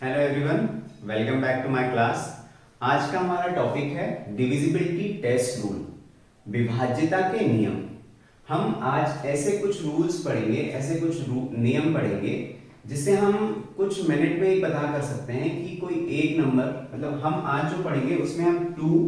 Hello everyone, welcome back to my class. आज का हमारा टॉपिक है डिविजिबिलिटी टेस्ट रूल, विभाज्यता के नियम। हम आज ऐसे कुछ रूल्स पढ़ेंगे, ऐसे कुछ नियम पढ़ेंगे जिससे हम कुछ मिनट में ही पता कर सकते हैं कि कोई एक नंबर, मतलब हम आज जो पढ़ेंगे उसमें हम 2,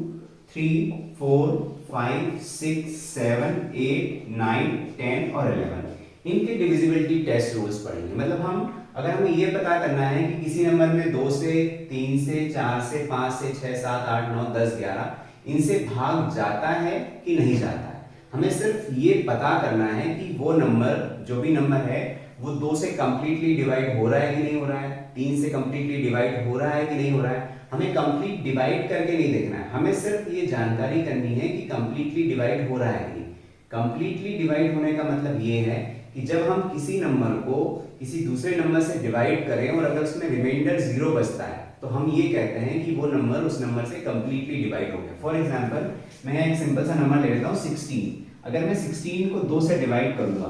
3, 4, 5, 6, 7, 8, 9, 10 और 11 इनके डिविजिबिलिटी टेस्ट रूल्स पढ़ेंगे। मतलब हम अगर हमें ये पता करना है कि किसी नंबर में 2 से 3 से 4 से 5 से 6 7 8 9 10 11 इनसे भाग जाता है कि नहीं जाता है, हमें सिर्फ ये पता करना है कि वो नंबर, जो भी नंबर है, वो 2 से कंप्लीटली डिवाइड हो रहा है कि नहीं हो रहा है, 3 से कंप्लीटली डिवाइड हो रहा है कि नहीं हो रहा है। हमें कंप्लीट डिवाइड करके नहीं देखना है, हमें सिर्फ ये जानकारी करनी है कि कंप्लीटली डिवाइड हो रहा है कि नहीं। कंप्लीटली डिवाइड होने का मतलब ये है कि जब हम किसी नंबर को किसी दूसरे नंबर से डिवाइड करें और अगर उसमें रिमाइंडर 0 बचता है तो हम ये कहते हैं कि वो नंबर उस नंबर से कंप्लीटली डिवाइड हो गया। फॉर एग्जांपल, मैं एक सिंपल सा नंबर ले लेता हूँ 16। अगर मैं 16 को 2 से डिवाइड करूंगा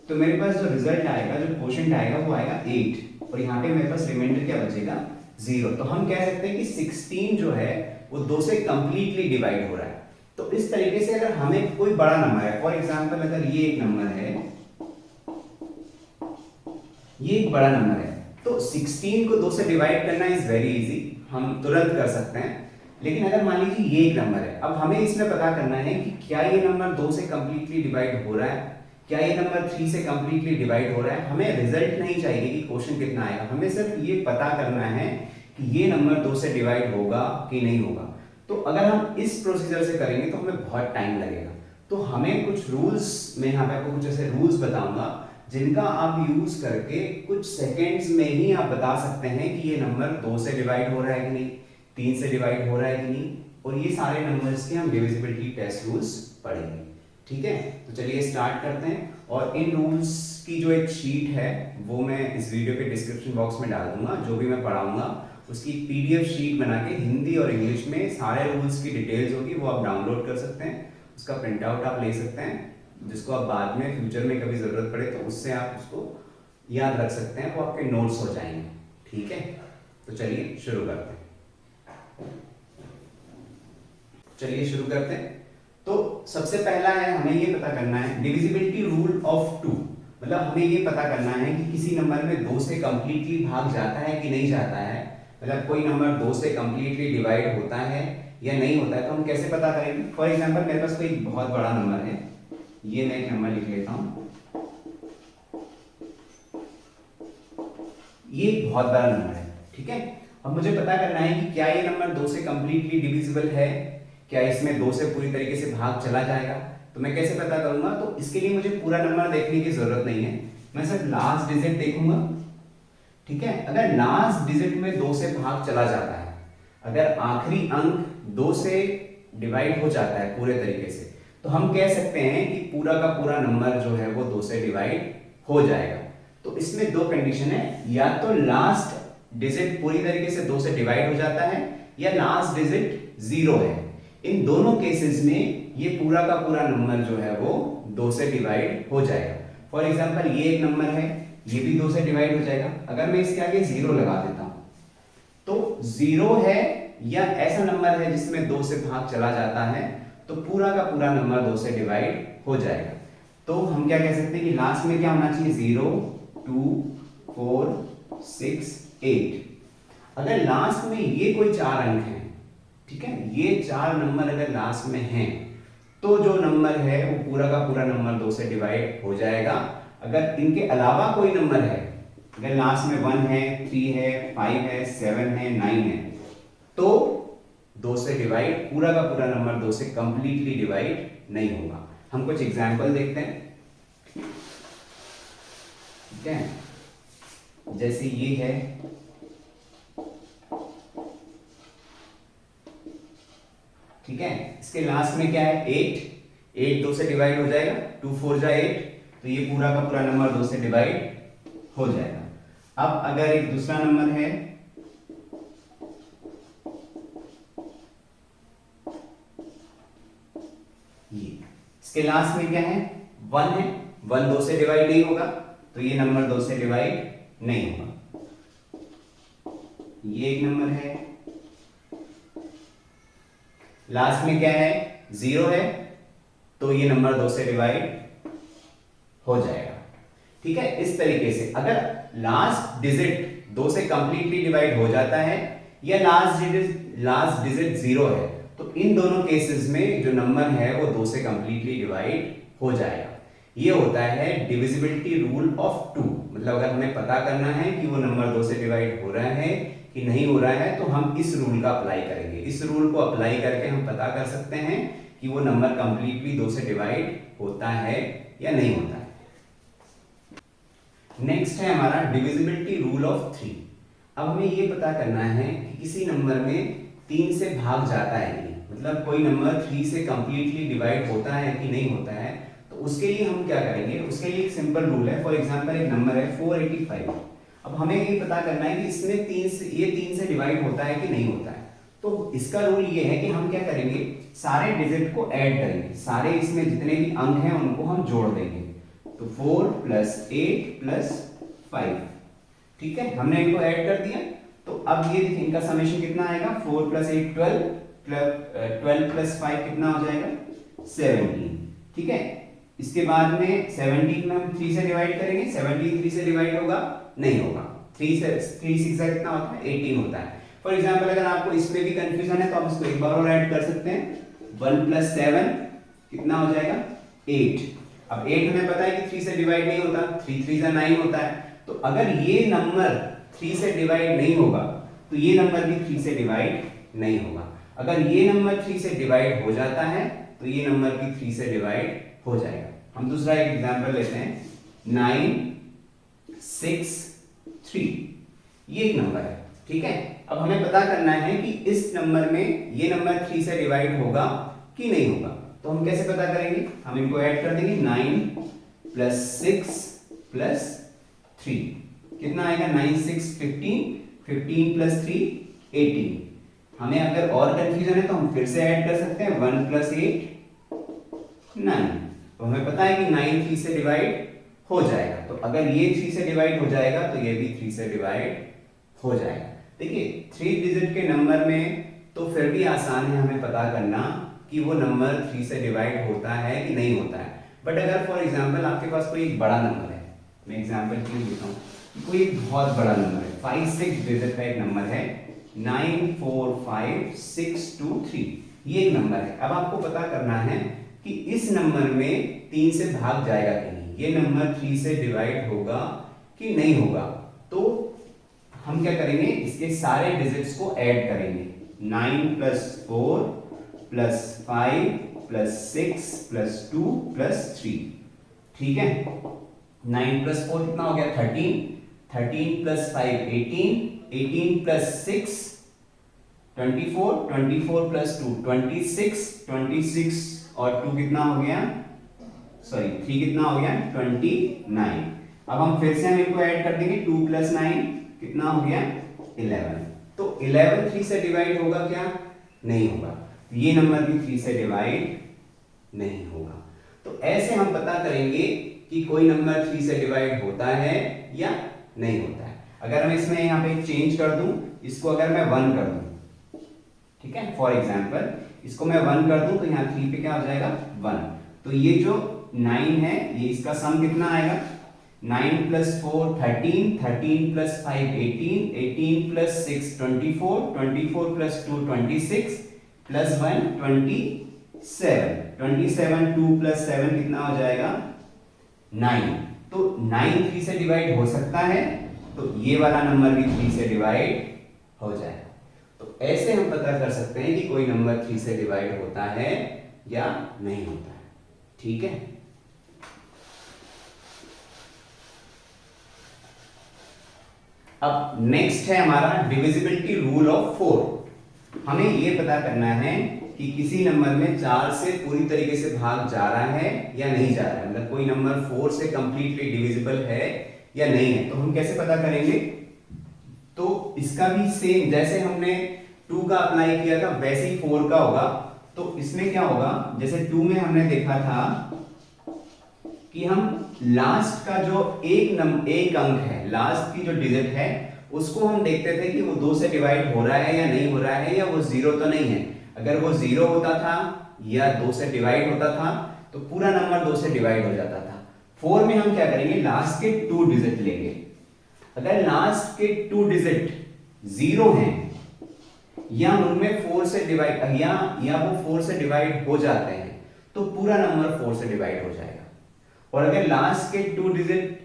तो मेरे पास जो रिजल्ट आएगा, जो क्वोशंट आएगा, वो आएगा 8 और यहाँ पे मेरे पास रिमाइंडर क्या बचेगा, 0। तो हम कह सकते हैं कि 16 जो है वो 2 से कंप्लीटली डिवाइड हो रहा है। तो इस तरीके से अगर हमें कोई बड़ा नंबर है, फॉर एग्जांपल अगर ये एक नंबर है, ये एक बड़ा नंबर है, तो 16 को 2 से डिवाइड करना इज वेरी इजी, हम तुरंत कर सकते हैं। लेकिन अगर मान लीजिए ये एक नंबर है, अब हमें इसमें पता करना है कि क्या ये नंबर 2 से कंप्लीटली डिवाइड हो रहा है, क्या ये नंबर 3 से कंप्लीटली डिवाइड हो रहा है। हमें रिजल्ट नहीं चाहिए कि क्वेश्चन कितना आएगा, हमें सिर्फ ये पता करना है कि ये नंबर 2 से डिवाइड होगा कि नहीं होगा। तो अगर हम इस प्रोसीजर से करेंगे तो हमें बहुत टाइम लगेगा। तो हमें कुछ रूल्स, मैं यहाँ पे आपको कुछ ऐसे रूल्स बताऊंगा जिनका आप यूज करके कुछ सेकेंड्स में ही आप बता सकते हैं कि ये नंबर 2 से डिवाइड हो रहा है कि नहीं, 3 से डिवाइड हो रहा है कि नहीं। और ये सारे नंबर्स के हम डिविजिबिलिटी टेस्ट रूल्स पढ़ेंगे। ठीक है, तो चलिए स्टार्ट करते हैं। और इन रूल्स की जो एक शीट है वो मैं इस वीडियो के डिस्क्रिप्शन बॉक्स में डाल दूंगा। जो भी मैं पढ़ाऊंगा उसकी पीडीएफ शीट बना के हिंदी और इंग्लिश में सारे रूल्स की डिटेल्स होगी, वो आप डाउनलोड कर सकते हैं, उसका प्रिंट आउट आप ले सकते हैं, जिसको आप बाद में फ्यूचर में कभी जरूरत पड़े तो उससे आप उसको याद रख सकते हैं, वो आपके नोट्स हो जाएंगे। ठीक है, तो चलिए शुरू करते हैं। तो सबसे पहला है, हमें ये पता करना है डिविजिबिलिटी रूल ऑफ 2। मतलब हमें ये पता करना है कि किसी नंबर में 2 से कंप्लीटली भाग जाता है कि नहीं जाता है। मतलब कोई नंबर 2 से कंप्लीटली डिवाइड होता है या नहीं होता है, तो हम कैसे पता करेंगे। फॉर एग्जाम्पल, मेरे पास कोई बहुत बड़ा नंबर है, ये मैं एक नंबर लिख लेता हूं, ये बहुत बड़ा नंबर है। ठीक है, अब मुझे पता करना है कि क्या ये नंबर 2 से कंप्लीटली डिविजिबल है, क्या इसमें 2 से पूरी तरीके से भाग चला जाएगा। तो मैं कैसे पता करूंगा, तो इसके लिए मुझे पूरा नंबर देखने की जरूरत नहीं है, मैं सिर्फ लास्ट डिजिट देखूंगा। ठीक है, अगर लास्ट डिजिट में 2 से भाग चला जाता है, अगर आखिरी अंक 2 से डिवाइड हो जाता है पूरे तरीके से, तो हम कह सकते हैं कि पूरा का पूरा नंबर जो है वो 2 से डिवाइड हो जाएगा। तो इसमें दो कंडीशन है, या तो लास्ट डिजिट पूरी तरीके से 2 से डिवाइड हो जाता है या लास्ट डिजिट 0 है। इन दोनों केसेस में ये पूरा का पूरा नंबर जो है वो 2 से डिवाइड हो जाएगा। फॉर एग्जांपल, ये एक नंबर है, ये भी 2 से डिवाइड हो जाएगा। अगर मैं इसके आगे 0 लगा देता हूं तो 0 है या ऐसा नंबर है जिसमें 2 से भाग चला जाता है, तो पूरा का पूरा नंबर 2 से डिवाइड हो जाएगा। तो हम क्या कह सकते हैं कि लास्ट में क्या होना चाहिए, 0, 2, 4, 6, 8। अगर लास्ट में ये कोई 4 अंक हैं, ठीक है, ये 4 नंबर अगर लास्ट में हैं, तो जो नंबर है वो पूरा का पूरा नंबर 2 से डिवाइड हो जाएगा। अगर इनके अलावा कोई नंबर है, अगर लास्ट में 1 है, 3 है, 5 है, 7 है, 9 है, तो 2 से डिवाइड, पूरा का पूरा नंबर 2 से कंप्लीटली डिवाइड नहीं होगा। हम कुछ एग्जाम्पल देखते हैं। ठीक है, जैसे ये है, ठीक है, इसके लास्ट में क्या है, 8 2 से डिवाइड हो जाएगा, 2 4 जा 8, तो ये पूरा का पूरा नंबर 2 से डिवाइड हो जाएगा। अब अगर एक दूसरा नंबर है, ये इसके लास्ट में क्या है, 1 है, 1 2 से डिवाइड नहीं होगा, तो ये नंबर 2 से डिवाइड नहीं होगा। ये एक नंबर है, लास्ट में क्या है 0 है, तो ये नंबर 2 से डिवाइड हो जाएगा। ठीक है, इस तरीके से अगर लास्ट डिजिट 2 से कंप्लीटली डिवाइड हो जाता है या लास्ट डिजिट 0 है, तो इन दोनों केसेस में जो नंबर है वो 2 से कंप्लीटली डिवाइड हो जाएगा। ये होता है डिविजिबिलिटी रूल ऑफ 2। मतलब अगर हमें पता करना है कि वो नंबर 2 से डिवाइड हो रहा है कि नहीं हो रहा है, तो हम इस रूल का अप्लाई करेंगे। इस रूल को अप्लाई करके हम पता कर सकते हैं कि वो नंबर कंप्लीटली 2 से डिवाइड होता है या नहीं होता है। नेक्स्ट है हमारा डिविजिबिलिटी रूल ऑफ 3। अब हमें ये पता करना है कि किसी नंबर में 3 से भाग जाता है कि नहीं, मतलब कोई नंबर 3 से कंप्लीटली डिवाइड होता है कि नहीं होता है। तो उसके लिए हम क्या करेंगे, उसके लिए एक सिंपल रूल है। फॉर एग्जांपल एक नंबर है 485। अब हमें ये पता करना है कि इसमें ये 3 से डिवाइड होता है कि नहीं होता है। तो इसका रूल ये है कि हम क्या करेंगे, सारे डिजिट को ऐड करेंगे, सारे इसमें जितने भी अंक हैं उनको हम जोड़ देंगे। तो 4 + 8 + 5, ठीक है, हमने इनको ऐड कर दिया। तो अब ये देखिए इनका समेशन कितना आएगा, 4 + 8 12, 12 + 5 कितना हो जाएगा 17। ठीक है, इसके बाद में 17 में हम 3 से डिवाइड करेंगे, 17 3 से डिवाइड होगा नहीं होगा, 3 6 कितना होता है 18 होता है। फॉर एग्जांपल अगर आपको इसमें भी कंफ्यूजन है तो आप इसको एक बार और ऐड कर सकते हैं, 1 + 7 कितना हो जाएगा 8। अब 8 हमें पता है कि 3 से डिवाइड नहीं होता, 3 3 = 9 होता है। तो अगर ये नंबर 3 से डिवाइड नहीं होगा तो ये नंबर भी 3 से डिवाइड नहीं होगा। अगर ये नंबर 3 से डिवाइड हो जाता है तो ये नंबर भी 3 से डिवाइड हो जाएगा। हम दूसरा एक एग्जांपल लेते हैं, 9 6 3, ये एक नंबर है। ठीक है, अब हमें पता करना है कि इस नंबर में ये नंबर 3 से डिवाइड होगा कि नहीं होगा। तो हम कैसे पता करेंगे, हम इनको ऐड कर देंगे, 9 + 6 + 3 कितना आएगा 9 6 15, 15 + 3 18। हमें अगर और कंफ्यूजन है तो हम फिर से ऐड कर सकते हैं, 1 + 8 9। तो हमें पता है कि 9 3 से डिवाइड हो जाएगा। तो अगर ये 3 से डिवाइड हो जाएगा तो ये भी 3 से डिवाइड हो जाएगा। देखिए 3 डिजिट के नंबर में तो फिर भी आसान है हमें पता करना कि वो नंबर 3 से डिवाइड होता है कि नहीं होता है। बट अगर फॉर एग्जांपल आपके पास कोई एक बड़ा नंबर है, मैं एग्जांपल के लिए देता हूँ, कोई एक बहुत बड़ा नंबर है, 5 6 डिजिट का एक नंबर है, 9 4 5 6 2 3, ये एक नंबर है। अब आपको पता करना है कि इस नंबर में 3 से भाग जाएगा कि नहीं, ये नंबर 3 से डिवाइड होगा कि नहीं होगा। तो हम क्या करेंगे, इसके सारे डिजिट्स को ऐड करेंगे, 9 + 4 + 5 + 6 + 2 + 3। ठीक है, 9 + 4 कितना हो गया 13, 13 + 5 18, 18 + 6 24, 24 + 2 26, 26 और 2 कितना हो गया, सॉरी 3 कितना हो गया 29। अब हम फिर से हम इनको ऐड कर देंगे, 2 + 9 कितना हो गया 11। तो 11 3 से डिवाइड होगा क्या, नहीं होगा। ये नंबर भी 3 से डिवाइड नहीं होगा। तो ऐसे हम पता करेंगे कि कोई नंबर 3 से डिवाइड होता है या नहीं होता है। अगर मैं इसमें यहाँ पे चेंज कर दूं, इसको अगर मैं 1 कर दूं, ठीक है, फॉर एग्जांपल इसको मैं 1 कर दूं तो यहाँ 3 पे क्या हो जाएगा 1। तो ये जो 9 है ये इसका सम कितना आएगा, 9 + 4 13, 13 + 5 18, 18 + 6 24, 24 + 2 26 + 1 27, 27 2 + 7 कितना हो जाएगा 9। तो 9 3 से डिवाइड हो सकता है, तो ये वाला नंबर भी 3 से डिवाइड हो जाएगा। तो ऐसे हम पता कर सकते हैं कि कोई नंबर 3 से डिवाइड होता है या नहीं होता है। ठीक है, अब नेक्स्ट है हमारा डिविजिबिलिटी रूल ऑफ 4। हमें यह पता करना है कि किसी नंबर में 4 से पूरी तरीके से भाग जा रहा है या नहीं जा रहा है, मतलब कोई नंबर 4 से कंप्लीटली डिविजिबल है या नहीं है। तो हम कैसे पता करेंगे, तो इसका भी सेम जैसे हमने 2 का अप्लाई किया था वैसे ही 4 का होगा। तो इसमें क्या होगा, जैसे 2 में हमने देखा था कि हम लास्ट का जो एक अंक है, लास्ट की जो डिजिट है उसको हम देखते थे कि वो 2 से डिवाइड हो रहा है या नहीं हो रहा है, या वो 0 तो नहीं है। अगर वो 0 होता था या 2 से डिवाइड होता था तो पूरा नंबर 2 से डिवाइड हो जाता था। 4 में हम क्या करेंगे, लास्ट के 2 डिजिट लेंगे। अगर लास्ट के 2 डिजिट 0 हैं या उनमें 4 से डिवाइड या वो 4 से डिवाइड हो जाते हैं तो पूरा नंबर 4 से डिवाइड हो जाएगा। और अगर लास्ट के 2 डिजिट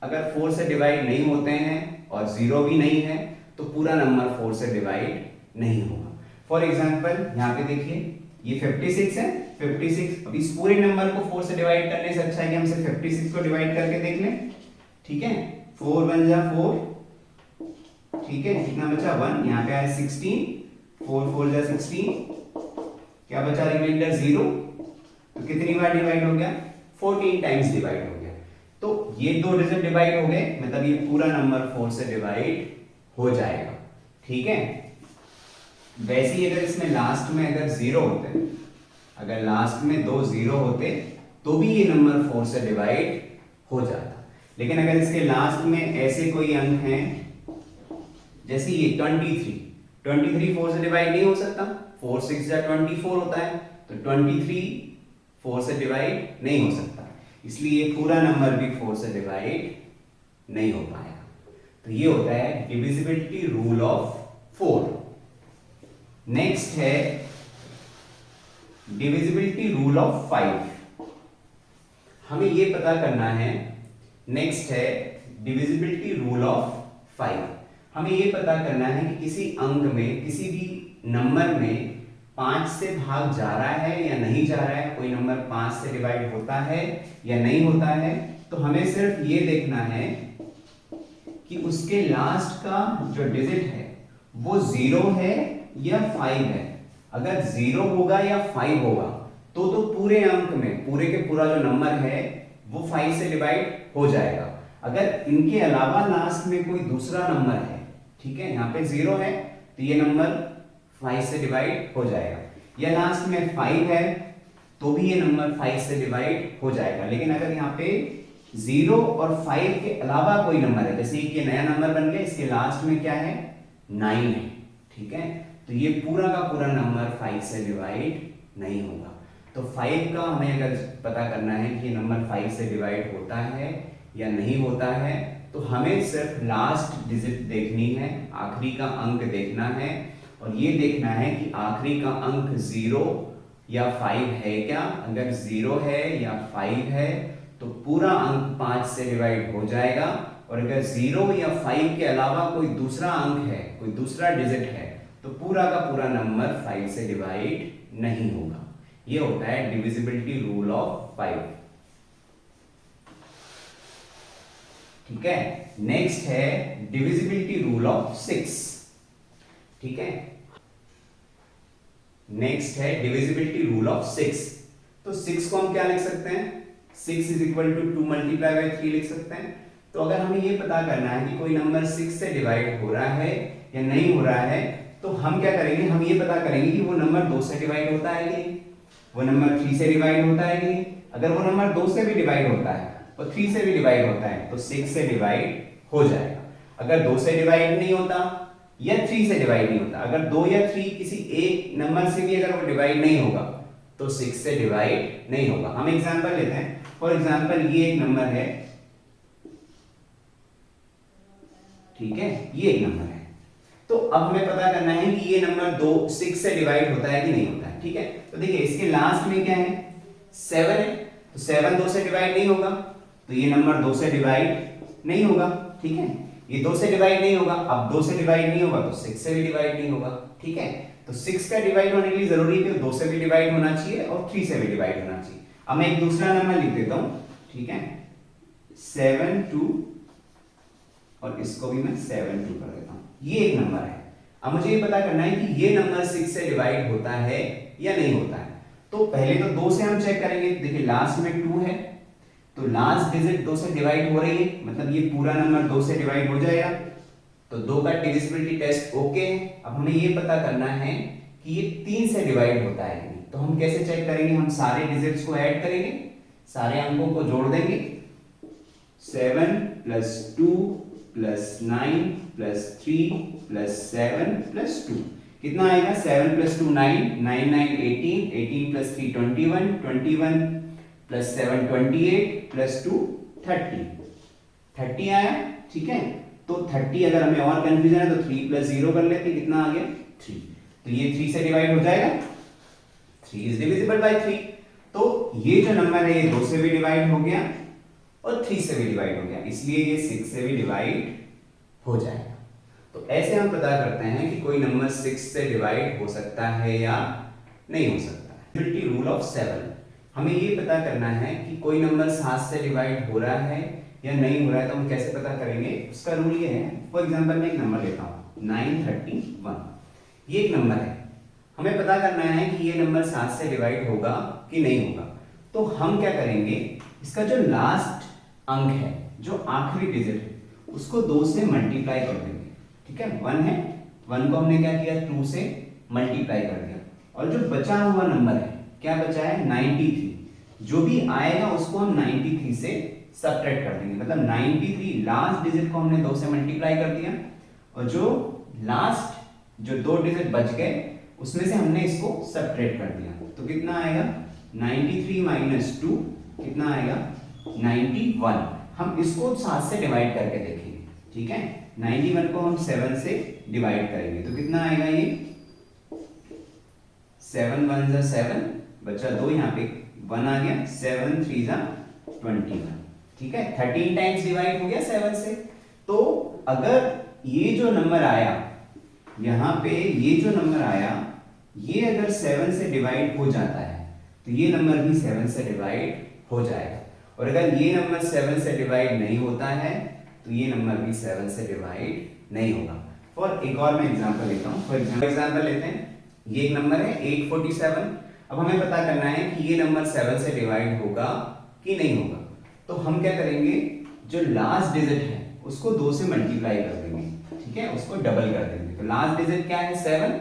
अगर 4 से डिवाइड नहीं होते हैं और 0 भी नहीं है तो पूरा नंबर 4 से डिवाइड नहीं होगा। फॉर एग्जांपल यहाँ पे देखिए ये 56 है, 56। अब इस पूरे नंबर को 4 से डिवाइड करने से अच्छा है कि हम सिर्फ 56 को डिवाइड करके देख लें। ठीक है, 4 1 जा 4, ठीक है, कितना बचा 1, यहाँ पे आया 16, 4 4 जा 16, क्या बचा रिमाइंडर 0। तो कितनी बार डिवाइड हो गया, 14 टाइम्स डिवाइड हो गया। तो ये 2 डिजिट डिवाइड हो गए, मतलब ये पूरा नंबर 4 से डिवाइड हो जाएगा। ठीक है, वैसे ही अगर इसमें लास्ट में अगर 0 होते, अगर लास्ट में 2 0 होते तो भी ये नंबर 4 से डिवाइड हो जाता। लेकिन अगर इसके लास्ट में ऐसे कोई अंक हैं जैसे ये 23 4 से डिवाइड नहीं हो सकता, 4 6 जा 24 होता है, तो 23 4 से डिवाइड नहीं हो सकता, इसलिए पूरा नंबर भी 4 से डिवाइड नहीं हो पाएगा। तो ये होता है डिविजिबिलिटी रूल ऑफ 4। नेक्स्ट है डिविजिबिलिटी रूल ऑफ 5। हमें ये पता करना है, नेक्स्ट है डिविजिबिलिटी रूल ऑफ 5। हमें ये पता करना है कि किसी अंक में, किसी भी नंबर में 5 से भाग जा रहा है या नहीं जा रहा है, कोई नंबर 5 से डिवाइड होता है या नहीं होता है। तो हमें सिर्फ ये देखना है कि उसके लास्ट का जो डिजिट है वो 0 है या 5 है। अगर 0 होगा या 5 होगा तो पूरे अंक में पूरे के पूरा जो नंबर है वो 5 से डिवाइड हो जाएगा। अगर इनके अलावा लास्ट में कोई दूसरा नंबर है, ठीक है, यहाँ पे 0 है तो ये नंबर 5 से डिवाइड हो जाएगा, या लास्ट में 5 है तो भी ये नंबर 5 से डिवाइड हो जाएगा। लेकिन अगर यहाँ पे 0 और 5 के अलावा कोई नंबर है, जैसे ये नया नंबर बन गया, इसके लास्ट में क्या है 9 है, ठीक है, तो ये पूरा का पूरा नंबर 5 से डिवाइड नहीं होगा। तो 5 का हमें अगर पता करना है कि ये नंबर 5 से डिवाइड होता है या नहीं होता है, तो हमें सिर्फ लास्ट डिजिट देखनी है, आखिरी का अंक देखना है, और ये देखना है कि आखिरी का अंक 0 या 5 है क्या। अगर 0 है या 5 है तो पूरा अंक 5 से डिवाइड हो जाएगा, और अगर 0 या 5 के अलावा कोई दूसरा अंक है, कोई दूसरा डिजिट है, तो पूरा का पूरा नंबर 5 से डिवाइड नहीं होगा। ये होता है डिविजिबिलिटी रूल ऑफ 5। ठीक है, नेक्स्ट है डिविजिबिलिटी रूल ऑफ 6। ठीक है, नेक्स्ट है डिविजिबिलिटी रूल ऑफ 6। तो 6 को हम क्या लिख सकते हैं, 6 is equal to 2 multiply by 3 लिख सकते हैं। तो अगर हमें ये पता करना है कि कोई नंबर 6 से डिवाइड हो रहा है या नहीं हो रहा है, तो हम क्या करेंगे, हम ये पता करेंगे कि वो नंबर 2 से डिवाइड होता है कि नहीं, वो नंबर 3 से डिवाइड होता है कि नहीं। अगर वो नंबर 2 से भी डिवाइड होता है और 3 से भी डिवाइड होता है तो 6 से डिवाइड हो जाएगा। अगर 2 से डिवाइड नहीं होता या 3 से डिवाइड नहीं होता, अगर 2 या 3 किसी एक नंबर से भी अगर वो डिवाइड नहीं होगा तो 6 से डिवाइड नहीं होगा। हम एग्जांपल लेते हैं, फॉर एग्जांपल ये एक नंबर है, ठीक है, ये एक नंबर है, तो अब हमें पता करना है कि ये नंबर 6 से डिवाइड होता है कि नहीं होता है। ठीक है, तो देखिए इसके लास्ट में क्या है 7 है, तो 7 2 से डिवाइड नहीं होगा, तो ये नंबर 2 से डिवाइड नहीं होगा। ठीक है, ये 2 से डिवाइड नहीं होगा, अब 2 से डिवाइड नहीं होगा तो 6 से भी डिवाइड नहीं होगा। ठीक है, तो 6 का डिवाइड होने के लिए जरूरी है कि 2 से भी डिवाइड होना चाहिए और 3 से भी डिवाइड होना चाहिए। अब मैं एक दूसरा नंबर लिख देता हूं, ठीक है, 7 2, और इसको भी मैं 7 2 कर देता हूं, ये एक नंबर है। अब मुझे ये पता करना है कि ये नंबर 6 से डिवाइड होता है या नहीं होता है। तो पहले तो 2 से हम चेक करेंगे, देखिए लास्ट में 2 है तो लास्ट डिजिट 2 से डिवाइड हो रही है, मतलब ये पूरा नंबर 2 से डिवाइड हो जाएगा, तो 2 का डिविजिबिलिटी टेस्ट ओके है। अब हमें ये पता करना है कि ये 3 से डिवाइड होता है नहीं, तो हम कैसे चेक करेंगे, हम सारे डिजिट्स को ऐड करेंगे, सारे अंकों को जोड़ देंगे, 7 + 2 + 9 प्लस 3 प्लस 7 प्लस 2, कितना आएगा 7 प्लस 2 9, 9 9 18, 18 प्लस 3 21, 21 प्लस 7 28 प्लस 2 30, 30 आया। ठीक है, तो 30 अगर हमें और कंफ्यूजन है तो 3 प्लस 0 कर लेते हैं, कितना आ गया 3। तो ये 3 से डिवाइड हो जाएगा, 3 इज डिविजिबल बाय 3। तो ये जो नंबर है ये 2 से भी डिवाइड हो गया और 3 से भी डिवाइड हो गया, इसलिए ये 6 से भी डिवाइड हो जाएगा। तो ऐसे हम पता करते हैं कि कोई नंबर 6 से डिवाइड हो सकता है या नहीं हो सकता है। डिविजिबिलिटी रूल ऑफ 7, हमें ये पता करना है कि कोई नंबर 7 से डिवाइड हो रहा है या नहीं हो रहा है, तो हम कैसे पता करेंगे। उसका रूल ये है, फॉर एग्जांपल मैं एक नंबर लेता हूँ 931, ये एक नंबर है, हमें पता करना है कि ये नंबर 7 से डिवाइड होगा कि नहीं होगा। तो हम क्या करेंगे, इसका जो लास्ट अंक है, जो आखिरी डिजिट है, उसको 2 से मल्टीप्लाई कर देंगे। ठीक है, 1 है, 1 को हमने क्या किया 2 से मल्टीप्लाई कर दिया, और जो बचा हुआ नंबर है, क्या बचा है 93, जो भी आएगा उसको हम 93 से सब्ट्रैक्ट कर देंगे। मतलब 93 लास्ट डिजिट को हमने 2 से मल्टीप्लाई कर दिया, और जो लास्ट जो 2 डिजिट बच गए उसमें से हमने इसको सब्ट्रैक्ट कर दिया। तो कितना आएगा 93 माइनस 2, कितना आएगा 91। हम इसको 7 से डिवाइड करके देखेंगे। ठीक है, 91 को हम 7 से डिवाइड करेंगे तो कितना आएगा, ये 7 1 जा 7, बचा 2, यहाँ पे 1 आ गया, 7 3 जा 21। ठीक है, 13 टाइम्स डिवाइड हो गया 7 से। तो अगर ये जो नंबर आया यहाँ पे, ये जो नंबर आया, ये अगर 7 से डिवाइड हो जाता है तो ये नंबर भी 7 से डिवाइड हो जाएगा, और अगर ये नंबर 7 से डिवाइड नहीं होता है तो ये नंबर भी 7 से डिवाइड नहीं होगा। और एक और मैं एग्जांपल लेता हूँ, फॉर एग्जांपल लेते हैं, ये एक नंबर है 847। अब हमें पता करना है कि ये नंबर 7 से डिवाइड होगा कि नहीं होगा। तो हम क्या करेंगे, जो लास्ट डिजिट है उसको 2 से मल्टीप्लाई कर देंगे। ठीक है, उसको डबल कर देंगे। तो लास्ट डिजिट क्या है 7,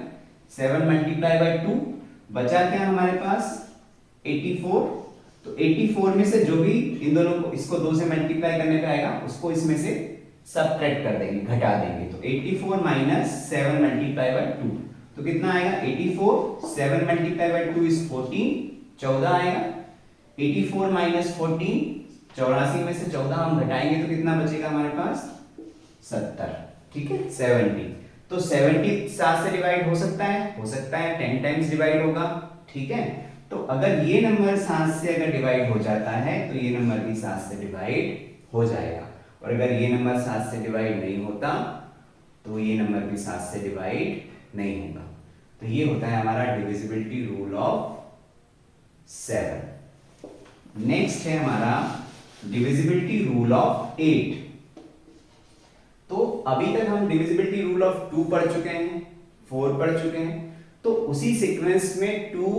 7 मल्टीप्लाई बाय 2, बचा क्या हमारे पास 84। तो 84 में से जो भी इन दोनों को, इसको 2 से मल्टीप्लाई करने पे आएगा उसको इसमें से सब्ट्रैक्ट कर देंगे, घटा देंगे। तो 84 माइनस 7 मल्टीप्लाई बाय 2, तो कितना आएगा 84, 7 मल्टीप्लाई बाय 2 इज 14, 14 आएगा। 84 माइनस 14, 84 में से 14 हम घटाएंगे तो कितना बचेगा हमारे पास 70। ठीक है, 70। तो 70 7 से डिवाइड हो सकता है, हो सकता है 10 टाइम्स डिवाइड होगा। ठीक है, तो अगर ये नंबर 7 से अगर डिवाइड हो जाता है तो ये नंबर भी 7 से डिवाइड हो जाएगा, और अगर ये नंबर 7 से डिवाइड नहीं होता तो ये नंबर भी 7 से डिवाइड नहीं होगा। तो ये होता है हमारा डिविजिबिलिटी रूल ऑफ 7। नेक्स्ट है हमारा डिविजिबिलिटी रूल ऑफ 8। तो अभी तक हम डिविजिबिलिटी रूल ऑफ 2 पढ़ चुके हैं, 4 पढ़ चुके हैं। तो उसी सीक्वेंस में 2,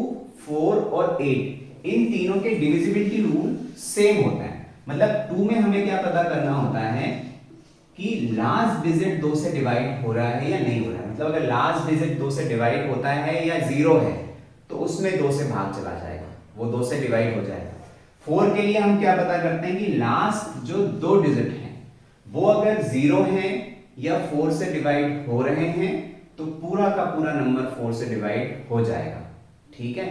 4 और 8 इन तीनों के डिविजिबिलिटी रूल सेम होता है। मतलब 2 में हमें क्या पता करना होता है कि लास्ट डिजिट 2 से डिवाइड हो रहा है या नहीं हो रहा है। मतलब अगर लास्ट डिजिट 2 से डिवाइड होता है या 0 है तो उसमें 2 से भाग चला जाएगा, वो 2 से डिवाइड हो जाएगा। 4 के लिए हम क्या पता करते हैं कि लास्ट जो 2 डिजिट हैं वो अगर 0 है या 4 से डिवाइड हो रहे हैं तो पूरा का पूरा नंबर 4 से डिवाइड हो जाएगा। ठीक है,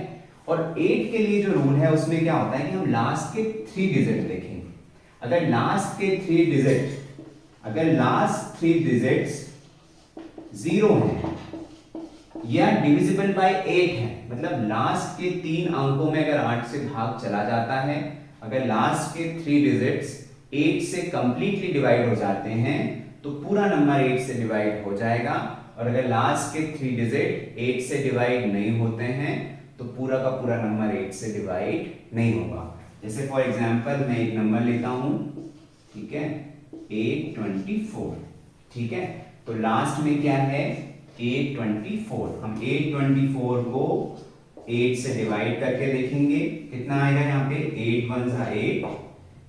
और 8 के लिए जो रूल है उसमें क्या होता है कि हम लास्ट के 3 डिजिट देखेंगे। अगर लास्ट के 3 डिजिट, अगर लास्ट 3 डिजिट्स 0 हैं या डिविजिबल बाय 8 है, मतलब लास्ट के 3 अंकों में अगर 8 से भाग चला जाता है, अगर लास्ट के 3 डिजिट्स 8 से कंप्लीटली डिवाइड हो जाते हैं तो पूरा नंबर 8 से डिवाइड हो जाएगा, और अगर लास्ट के 3 डिजिट 8 से डिवाइड नहीं होते हैं तो पूरा का पूरा नंबर 8 से डिवाइड नहीं होगा। जैसे फॉर एग्जांपल मैं एक नंबर लेता हूं, ठीक है 824। ठीक है, तो लास्ट में क्या है 824। हम 824 को 8 से डिवाइड करके देखेंगे कितना आएगा। यहाँ पे 8 1 जा 8,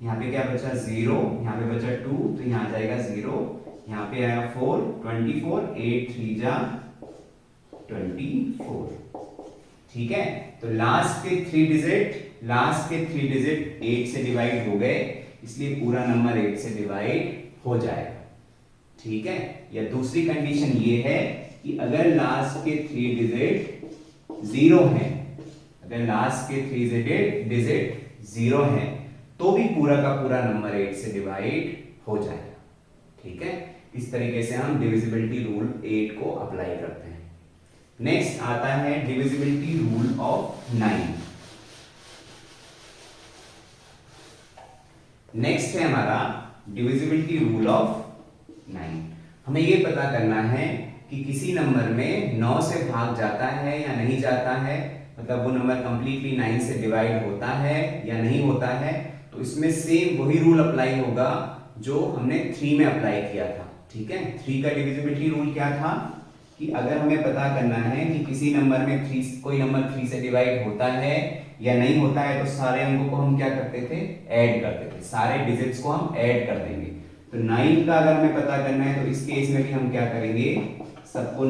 यहाँ पे क्या बचा 0, यहाँ पे बचा 2, तो यहाँ जाएगा 0, यहाँ पे आया 4, 24, 8 3 जा 24। ठीक है, तो लास्ट के 3 डिजिट 8 से डिवाइड हो गए, इसलिए पूरा नंबर 8 से डिवाइड हो जाएगा। ठीक है, या दूसरी कंडीशन ये है कि अगर लास्ट के 3 डिजिट 0 है, अगर लास्ट के 3 डिजिट 0 है तो भी पूरा का पूरा नंबर 8 से डिवाइड हो जाएगा। ठीक है, इस तरीके से हम डिविजिबिलिटी रूल 8 को अप्लाई करते हैं। नेक्स्ट आता है डिविजिबिलिटी रूल ऑफ 9। नेक्स्ट है हमारा डिविजिबिलिटी रूल ऑफ 9। हमें ये पता करना है कि किसी नंबर में 9 से भाग जाता है या नहीं जाता है, मतलब वो नंबर कंप्लीटली 9 से डिवाइड होता है या नहीं होता है। तो इसमें सेम वही रूल अप्लाई होगा जो हमने 3 में अप्लाई किया था। ठीक है, 3 का डिविजिबिलिटी रूल क्या था कि अगर हमें पता करना है कि किसी नंबर में 3 कोई नंबर 3 से डिवाइड होता है या नहीं होता है, तो सारे अंकों को हम क्या करते थे, ऐड करते थे, सारे डिजिट्स को हम ऐड कर देंगे। तो 9 का अगर हमें पता करना है तो इस केस में भी हम क्या करेंगे, सबको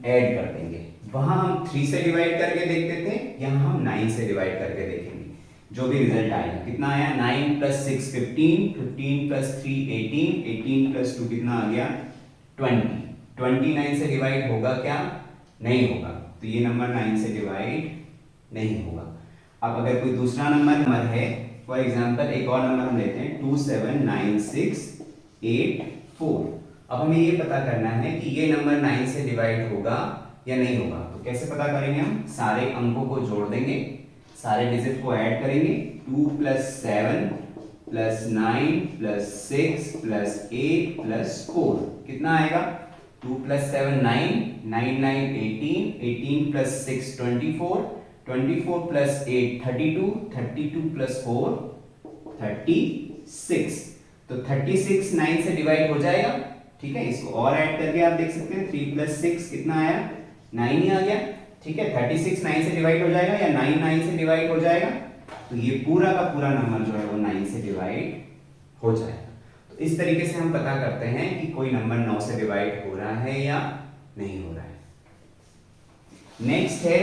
ऐड कर देंगे। वहां हम 3 से डिवाइड करके देखते थे, यहाँ हम 9 से डिवाइड करके देखेंगे। जो भी रिजल्ट आएगा, कितना आया, 9 + 6 15, 15 + 3 18, 18 + 2 कितना आ गया, 20। 29 से डिवाइड होगा क्या, नहीं होगा, तो ये नंबर 9 से डिवाइड नहीं होगा। अब अगर कोई दूसरा नंबर है, फॉर एग्जांपल एक और नंबर हम लेते हैं 2796884। अब हमें ये पता करना है कि ये नंबर 9 से डिवाइड होगा या नहीं होगा। तो कैसे पता करेंगे, हम सारे अंकों को जोड़ देंगे, सारे डिजिट को ऐड करेंगे। 2 + 7 + 9 + 6 + 8 + 4 कितना आएगा, 2 + 7 9, 9 9 18, 18 + 6 24, 24 + 8 32, 32 + 4 36। तो 36 9 से डिवाइड हो जाएगा। ठीक है, इसको और ऐड करके आप देख सकते हैं, 3 + 6 कितना आया, 9 ही आ गया। ठीक है, 36 9 से डिवाइड हो जाएगा या 9 9 से डिवाइड हो जाएगा। तो ये पूरा का पूरा नंबर जो है वो 9 से डिवाइड हो जाएगा। तो इस तरीके से हम पता करते हैं कि कोई नंबर 9 से डिवाइड हो रहा है या नहीं हो रहा है। नेक्स्ट है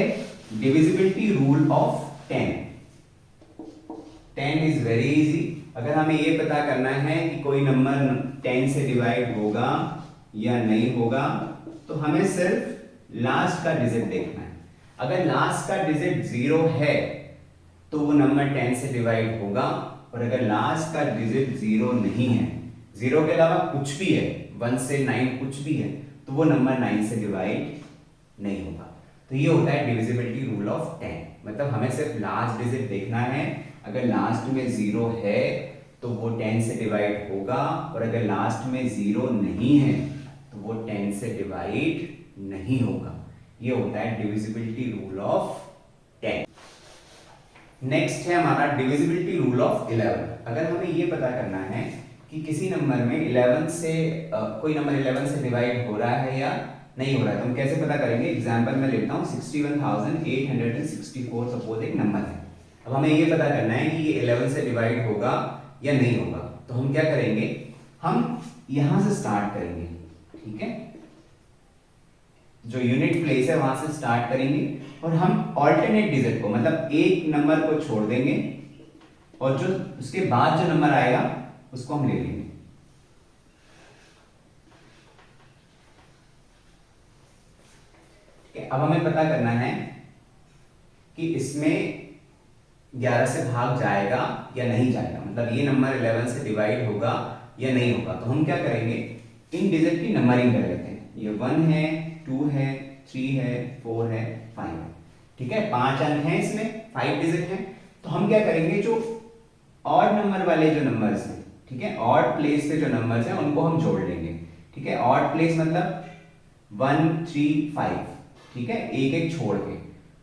divisibility rule of 10। 10 is very easy. अगर हमें ये पता करना है कि कोई नंबर 10 से डिवाइड होगा या नहीं होगा, तो हमें सिर्फ लास्ट का डिजिट देखना है। अगर लास्ट का डिजिट 0 है तो वो नंबर 10 से डिवाइड होगा, और अगर लास्ट का डिजिट 0 नहीं है, 0 के अलावा कुछ भी है, 1 से 9 कुछ भी है, तो वो नंबर 9 से डिवाइड नहीं होगा। तो ये होता है डिविजिबिलिटी रूल ऑफ 10। मतलब हमें सिर्फ लास्ट डिजिट देखना है, अगर लास्ट में 0 है तो वो 10 से डिवाइड होगा, और अगर लास्ट में 0 नहीं है तो वो 10 से डिवाइड नहीं होगा। ये होता है डिविजिबिलिटी रूल ऑफ 10। नेक्स्ट है हमारा डिविजिबिलिटी रूल ऑफ 11। अगर हमें ये पता करना है कि किसी नंबर में 11 से कोई नंबर 11 से डिवाइड हो रहा है या नहीं हो रहा है, तो हम कैसे पता करेंगे। एग्जांपल में लेता हूं 61,864 सपोज एक नंबर है। अब हमें ये पता करना है कि ये 11 से डिवाइड होगा या नहीं होगा। तो हम क्या करेंगे, हम यहां से स्टार्ट करेंगे। ठीक है, जो यूनिट प्लेस है वहां से स्टार्ट करेंगे, और हम ऑल्टरनेट डिजिट को, मतलब एक नंबर को छोड़ देंगे, और जो उसके बाद जो नंबर आएगा उसको हम ले लेंगे। ठीक है, अब हमें पता करना है कि इसमें 11 से भाग जाएगा या नहीं जाएगा, मतलब ये नंबर 11 से डिवाइड होगा या नहीं होगा। तो हम क्या करेंगे, इन डिजिट की नंबरिंग कर लेते हैं। ये 1 है, 2 है, 3 है, 4 है, 5 है। ठीक है, 5 अंक हैं इसमें, 5 डिजिट हैं। तो हम क्या करेंगे, जो ऑड नंबर वाले जो नंबर्स हैं, ठीक है, ऑड प्लेस पे जो नंबर्स हैं उनको हम जोड़ लेंगे। ठीक है, ऑड प्लेस मतलब 1 3 5। ठीक है, एक एक छोड़ के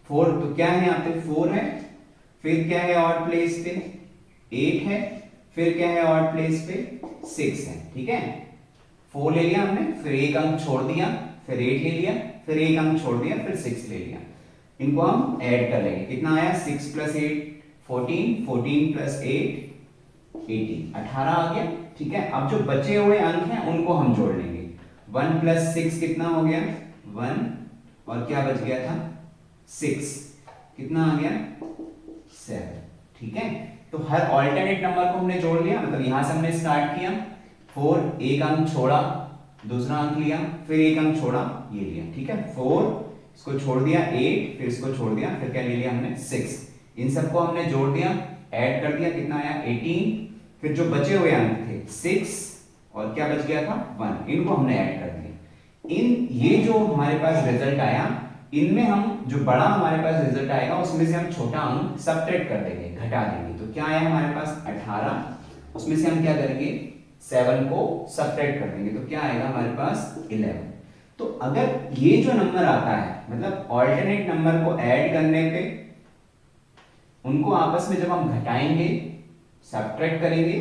4, तो क्या है यहाँ पे 4 है, फिर क्या है ऑड प्लेस पे 8 है, फिर क्या है ऑड प्लेस पे 6 है। ठीक है, 4 ले लिया हमने, फिर एक अंक छोड़ दिया, फिर 8 ले लिया, फिर एक अंक छोड़ दिया, फिर 6 ले लिया। इनको हम ऐड कर लेंगे, कितना आया, 6 + 8 14, 14 + 8 18, 18 आ गया। ठीक है, अब जो बचे हुए अंक हैं उनको हम जोड़ लेंगे। 1 + 6 कितना हो गया, 1, और क्या बच गया था 6, कितना आ गया 7। ठीक है, तो हर ऑल्टरनेट नंबर को हमने जोड़ लिया, मतलब यहां से हमने स्टार्ट किया, 4 एक अंक छोड़ा, दूसरा अंक लिया, फिर एक अंक छोड़ा, ये लिया, ठीक है। 4 इसको छोड़ दिया, 8 फिर इसको छोड़ दिया, फिर क्या ले लिया हमने 6। इन सबको हमने जोड़ दिया, ऐड कर दिया, कितना आया 18। फिर जो बचे हुए अंक थे 6 और क्या बच गया था 1, इनको हमने ऐड कर दिया। इन ये जो हमारे पास रिजल्ट आया, इनमें हम जो बड़ा हमारे पास रिजल्ट आएगा उसमें से हम छोटा अंक सब्ट्रैक्ट कर देंगे, घटा देंगे। तो क्या आया हमारे पास 18, उसमें से हम क्या करेंगे 7 को सब्ट्रैक्ट कर देंगे, तो क्या आएगा हमारे पास 11। तो अगर ये जो नंबर आता है, मतलब ऑल्टरनेट नंबर को ऐड करने पे उनको आपस में जब हम घटाएंगे, सब्ट्रैक्ट करेंगे,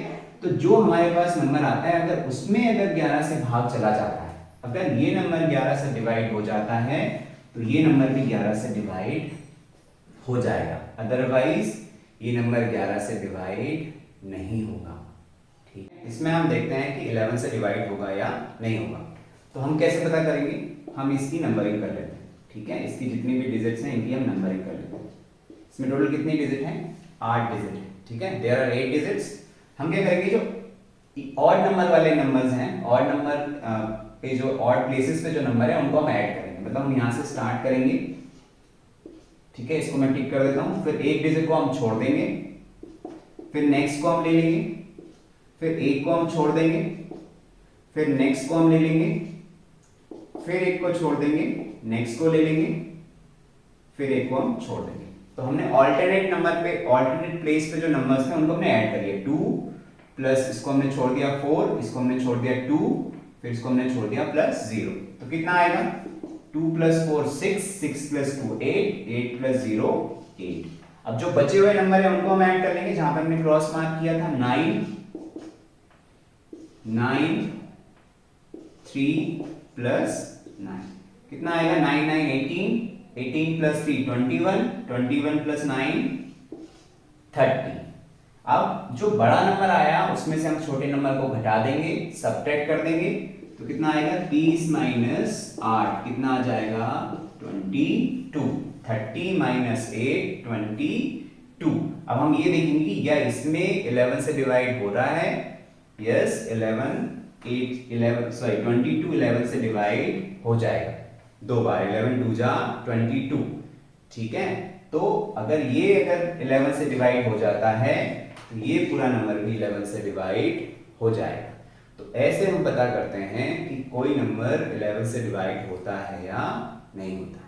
तो जो हमारे पास नंबर आता है अगर उसमें अगर 11 से भाग चला जाता है, अगर ये नंबर 11 से डिवाइड हो जाता है तो ये नंबर भी 11 से डिवाइड हो जाएगा, अदरवाइज ये नंबर 11 से डिवाइड नहीं होगा। ठीक है, इसमें हम देखते हैं कि 11 से डिवाइड होगा या नहीं होगा। तो हम कैसे पता करेंगे, हम इसकी नंबरिंग कर लेते हैं। ठीक है, इसकी जितनी भी डिजिट्स हैं इनकी हम नंबरिंग कर लेते हैं। इसमें टोटल कितनी डिजिट हैं, 8 डिजिट है। ठीक है, देयर आर 8 डिजिट्स। हम क्या करेंगे, जो ऑड नंबर वाले नंबर्स हैं, ऑड नंबर पे जो ऑड प्लेसेस पे जो नंबर है उनको हम ऐड करेंगे, मतलब हम यहाँ से स्टार्ट करेंगे। ठीक है, इसको मैं टिक कर देता हूँ। फिर एक डिजिट को हम छोड़ देंगे, फिर नेक्स्ट को हम ले लेंगे, फिर एक को हम छोड़ देंगे, फिर नेक्स्ट को हम ले लेंगे, फिर एक को छोड़ देंगे, नेक्स्ट को ले लेंगे, फिर एक को हम छोड़ देंगे। तो हमने ऑल्टरनेट नंबर पे, ऑल्टरनेट प्लेस पे जो नंबर्स थे उनको हमने ऐड कर लिया। 2 प्लस इसको हमने छोड़ दिया 4, इसको हमने छोड़ दिया 2, फिर इसको हमने छोड़ दिया प्लस 0। तो कितना आएगा 2 प्लस 4 6, 6 प्लस 2 8, 8 प्लस 0 8। अब जो बचे हुए नंबर है उनको हम ऐड कर लेंगे, जहां पर हमने क्रॉस मार्क किया था 9 3 प्लस 9, कितना आएगा 9 9 18, 18 प्लस 3 21, 21 प्लस 9 30। अब जो बड़ा नंबर आया उसमें से हम छोटे नंबर को घटा देंगे, सब्ट्रैक्ट कर देंगे, तो कितना आएगा 30 माइनस 8, कितना आ जाएगा 22। 30 माइनस 8 22। अब हम ये देखेंगे कि क्या इसमें 11 से डिवाइड हो रहा है, यस 22 11 से डिवाइड हो जाएगा, दो बार 11 2 जा 22। ठीक है, तो अगर ये अगर 11 से डिवाइड हो जाता है तो ये पूरा नंबर भी 11 से डिवाइड हो जाएगा। तो ऐसे हम पता करते हैं कि कोई नंबर 11 से डिवाइड होता है या नहीं होता है।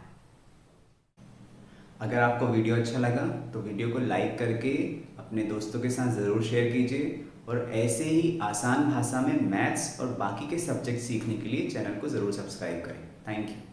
अगर आपको वीडियो अच्छा लगा तो वीडियो को लाइक करके अपने दोस्तों के साथ ज़रूर शेयर कीजिए, और ऐसे ही आसान भाषा में मैथ्स और बाकी के सब्जेक्ट सीखने के लिए चैनल को ज़रूर सब्सक्राइब करें। Thank you.